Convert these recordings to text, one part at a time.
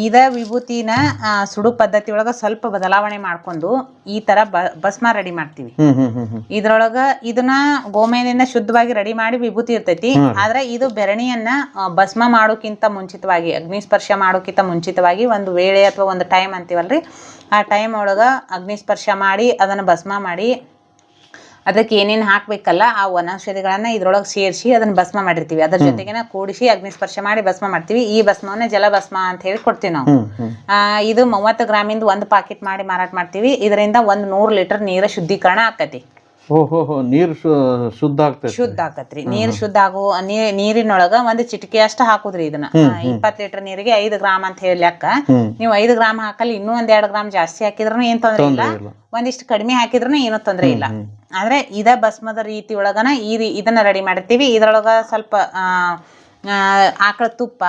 ಇದ ವಿಭೂತಿನ ಸುಡು ಪದ್ಧತಿ ಒಳಗ ಸ್ವಲ್ಪ ಬದಲಾವಣೆ ಮಾಡ್ಕೊಂಡು ಈ ತರ ಭಸ್ಮ ರೆಡಿ ಮಾಡ್ತೀವಿ. ಇದ್ರೊಳಗ ಇದನ್ನ ಗೋಮಯದಿಂದ ಶುದ್ಧವಾಗಿ ರೆಡಿ ಮಾಡಿ ವಿಭೂತಿ ಇರ್ತೈತಿ. ಆದ್ರೆ ಇದು ಬೆರಣಿಯನ್ನ ಭಸ್ಮ ಮಾಡೋಕ್ಕಿಂತ ಮುಂಚಿತವಾಗಿ, ಅಗ್ನಿಸ್ಪರ್ಶ ಮಾಡೋಕ್ಕಿಂತ ಮುಂಚಿತವಾಗಿ ಒಂದು ವೇಳೆ ಅಥವಾ ಒಂದು ಟೈಮ್ ಅಂತೀವಲ್ರಿ, ಆ ಟೈಮ್ ಒಳಗ ಅಗ್ನಿಸ್ಪರ್ಶ ಮಾಡಿ ಅದನ್ನ ಭಸ್ಮ ಮಾಡಿ ಅದಕ್ಕೆ ಏನೇನು ಹಾಕ್ಬೇಕಲ್ಲ ಆ ವನೌಷಧಿಗಳನ್ನ ಇದ್ರೊಳಗೆ ಸೇರಿಸಿ ಅದನ್ನ ಭಸ್ಮ ಮಾಡಿರ್ತೀವಿ. ಅದ್ರ ಜೊತೆಗೆ ಕೂಡಿಸಿ ಅಗ್ನಿಸ್ಪರ್ಶ ಮಾಡಿ ಭಸ್ಮ ಮಾಡ್ತೀವಿ. ಈ ಭಸ್ಮವನ್ನ ಜಲಭಸ್ಮ ಅಂತ ಹೇಳಿ ಕೊಡ್ತೀವಿ ನಾವು. ಇದು 30 ಗ್ರಾಮಿಂದ ಒಂದು ಪಾಕೆಟ್ ಮಾಡಿ ಮಾರಾಟ ಮಾಡ್ತೀವಿ. ಇದರಿಂದ 100 ಲೀಟರ್ ನೀರ ಶುದ್ಧೀಕರಣ ಆಕತಿ. ನೀರು ಶುದ್ಧ ಆಕತ್ರಿ. ನೀರ್ ಶುದ್ಧ ಆಗೋ ನೀರಿನೊಳಗ ಒಂದು ಚಿಟಿಕೆ ಅಷ್ಟ ಹಾಕುದ್ರಿ. ಇದನ್ನ 20 ಲೀಟರ್ ನೀರಿಗೆ 5 ಗ್ರಾಮ್ ಅಂತ ಹೇಳಿ ಲೆಕ್ಕ. ನೀವು 5 ಗ್ರಾಮ್ ಹಾಕಲ್ಲ, ಇನ್ನೂ 1-2 ಗ್ರಾಮ್ ಜಾಸ್ತಿ ಹಾಕಿದ್ರು ಏನ್ ತೊಂದ್ರೆ ಇಲ್ಲ, ಒಂದಿಷ್ಟು ಕಡಿಮೆ ಹಾಕಿದ್ರು ಏನೂ ತೊಂದ್ರೆ ಇಲ್ಲ. ಆದ್ರೆ ಇದ ಭಸ್ಮದ ರೀತಿ ಒಳಗನ ಇದನ್ನ ರೆಡಿ ಮಾಡಿರ್ತೀವಿ. ಇದ್ರೊಳಗ ಸ್ವಲ್ಪ ಆಕಳ ತುಪ್ಪ,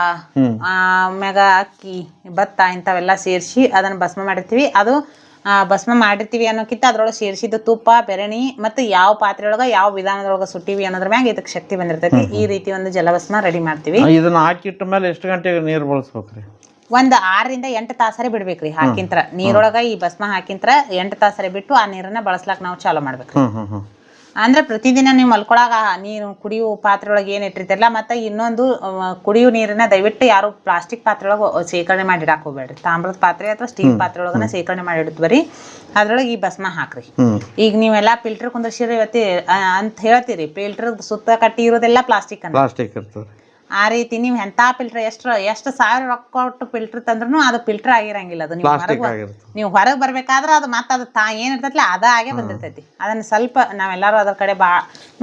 ಆಮ್ಯಾಗ ಅಕ್ಕಿ, ಭತ್ತ ಇಂಥವೆಲ್ಲ ಸೇರಿಸಿ ಅದನ್ನ ಭಸ್ಮ ಮಾಡಿರ್ತೀವಿ. ಅದು ಭಸ್ಮ ಮಾಡಿರ್ತೀವಿ ಅನ್ನೋಕ್ಕಿಂತ ಅದ್ರೊಳಗೆ ಸೇರಿಸಿದ ತುಪ್ಪ, ಬೆರಣಿ ಮತ್ತು ಯಾವ ಪಾತ್ರೆ ಒಳಗ ಯಾವ ವಿಧಾನದೊಳಗ ಸುಟ್ಟಿವಿ ಅನ್ನೋದ್ರ ಮ್ಯಾಗ ಇದಕ್ಕೆ ಶಕ್ತಿ ಬಂದಿರ್ತೈತಿ. ಈ ರೀತಿ ಒಂದು ಜಲಭಸ್ಮ ರೆಡಿ ಮಾಡ್ತೀವಿ. ಇದನ್ನ ಹಾಕಿಟ್ಟ ಮೇಲೆ ಎಷ್ಟು ಗಂಟೆಗೆ ನೀರು ಬಳಸ್ಬೇಕ್ರಿ? ಒಂದು 6 ರಿಂದ 8 ತಾಸರೆ ಬಿಡ್ಬೇಕ್ರಿ. ಹಾಕಿಂತ್ರ ನೀರೊಳಗ ಈ ಭಸ್ಮ ಹಾಕಿಂತ್ರ 8 ತಾಸರೆ ಬಿಟ್ಟು ಆ ನೀರನ್ನ ಬಳಸ್ಲಾಕ್ ನಾವು ಚಾಲೂ ಮಾಡ್ಬೇಕ್ರಿ. ಅಂದ್ರೆ ಪ್ರತಿದಿನ ನೀವು ಮಲ್ಕೊಳಾಗ ನೀರು ಕುಡಿಯೋ ಪಾತ್ರೆ ಒಳಗೆ ಏನ್ ಇಟ್ಟಿರ್ತಿರಲ್ಲ, ಮತ್ತೆ ಇನ್ನೊಂದು ಕುಡಿಯೋ ನೀರನ್ನ ದಯವಿಟ್ಟು ಯಾರು ಪ್ಲಾಸ್ಟಿಕ್ ಪಾತ್ರೆ ಒಳಗೆ ಶೇಖರಣೆ ಮಾಡಿ ಇಡಾಕ್ ಹೋಗ್ಬೇಡ್ರಿ. ತಾಮ್ರದ ಪಾತ್ರೆ ಅಥವಾ ಸ್ಟೀಲ್ ಪಾತ್ರೆ ಒಳಗನ ಶೇಖರಣೆ ಮಾಡಿ ಇಡುತ್ತ ಬರೀ ಅದ್ರೊಳಗೆ ಈ ಭಸ್ಮ ಹಾಕ್ರಿ. ಈಗ ನೀವೆಲ್ಲಾ ಫಿಲ್ಟರ್ ಕುಂದ್ರಿಸಿರಿ ಅಂತ ಹೇಳ್ತೀರಿ, ಫಿಲ್ಟರ್ ಸುತ್ತ ಕಟ್ಟಿ ಇರೋದೆಲ್ಲ ಪ್ಲಾಸ್ಟಿಕ್ ಇರ್ತದೆ. ಆ ರೀತಿ ನೀವು ಎಂತ ಫಿಲ್ಟರ್ ಎಷ್ಟು ಸಾವಿರ ರೊಕ್ಕ ಕೊಟ್ಟು ಫಿಲ್ಟರ್ ತಂದ್ರೂ ಅದು ಫಿಲ್ಟರ್ ಆಗಿರಂಗಿಲ್ಲ. ಅದು ನೀವು ಹೊರಗೆ ಬರ್ಬೇಕಾದ್ರೆ ಅದು ಮತ್ತೆ ಅದು ಏನಿರ್ತೈತಿಲ್ಲ ಅದ ಆಗೇ ಬಂದಿರ್ತೈತಿ. ಅದನ್ನ ಸ್ವಲ್ಪ ನಾವೆಲ್ಲರೂ ಅದ್ರ ಕಡೆ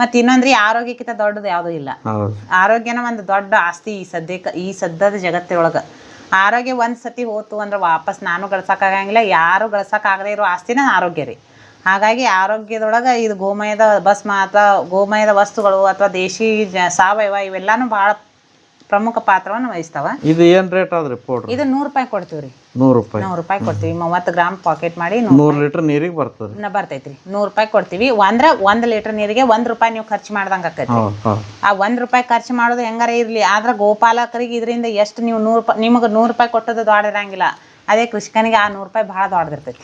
ಮತ್ತೆ ಇನ್ನೊಂದ್ರಿ ಆರೋಗ್ಯಕ್ಕಿಂತ ದೊಡ್ಡದು ಯಾವುದೂ ಇಲ್ಲ. ಆರೋಗ್ಯನ ಒಂದು ದೊಡ್ಡ ಆಸ್ತಿ ಈ ಸದ್ಯದ ಜಗತ್ತಿನೊಳಗ. ಆರೋಗ್ಯ ಒಂದ್ ಸತಿ ಹೋತು ಅಂದ್ರೆ ವಾಪಸ್ ನಾನು ಗಳಿಸಕ್ಕಾಗಂಗಿಲ್ಲ, ಯಾರು ಗಳಿಸಕ್ಕಾಗದೇ ಇರೋ ಆಸ್ತಿನ ಆರೋಗ್ಯ ರೀ. ಹಾಗಾಗಿ ಆರೋಗ್ಯದೊಳಗ ಇದು ಗೋಮಯದ ಭಸ್ಮ ಅಥವಾ ಗೋಮಯದ ವಸ್ತುಗಳು ಅಥವಾ ದೇಶಿ ಸಾವಯವ ಇವೆಲ್ಲಾನು ಬಹಳ ಪ್ರಮುಖ ಪಾತ್ರವನ್ನು ವಹಿಸ್ತಾವ. ಇದು ಏನ್ ರೇಟ್ ಆದ್ರಿ ಪೌಡರ್? ಇದು 100 ರೂಪಾಯಿ ಕೊಡ್ತೀವ್ರಿ. 100 ರೂಪಾಯಿ ಕೊಡ್ತೀವಿ. 30 ಗ್ರಾಮ್ ಪಾಕೆಟ್ ಮಾಡಿ 100 ಲೀಟರ್ ನೀರಿಗೆ ಬರ್ತೈತ್ರಿ. 100 ರೂಪಾಯಿ ಕೊಡ್ತೀವಿ. ಅಂದ್ರೆ 1 ಲೀಟರ್ ನೀರಿಗೆ 1 ರೂಪಾಯಿ ನೀವು ಖರ್ಚು ಮಾಡ್ದಂಗ ಆಕೈತಿ. ಆ 1 ರೂಪಾಯಿ ಖರ್ಚು ಮಾಡೋದು ಹೆಂಗಾರ ಇರ್ಲಿ, ಆದ್ರೆ ಗೋಪಾಲಕರಿಗೆ ಇದರಿಂದ ಎಷ್ಟು ನೀವು 100 ರೂಪಾಯಿ ನಿಮಗೆ 100 ರೂಪಾಯಿ ಕೊಟ್ಟದ್ದು ದೊಡ್ಡ ಇರಂಗಿಲ್ಲ. ಅದೇ ಕೃಷಿಕನಿಗೆ ಆ 100 ರೂಪಾಯಿ ಬಹಳ ದೊಡ್ಡದಿರ್ತೈತಿ.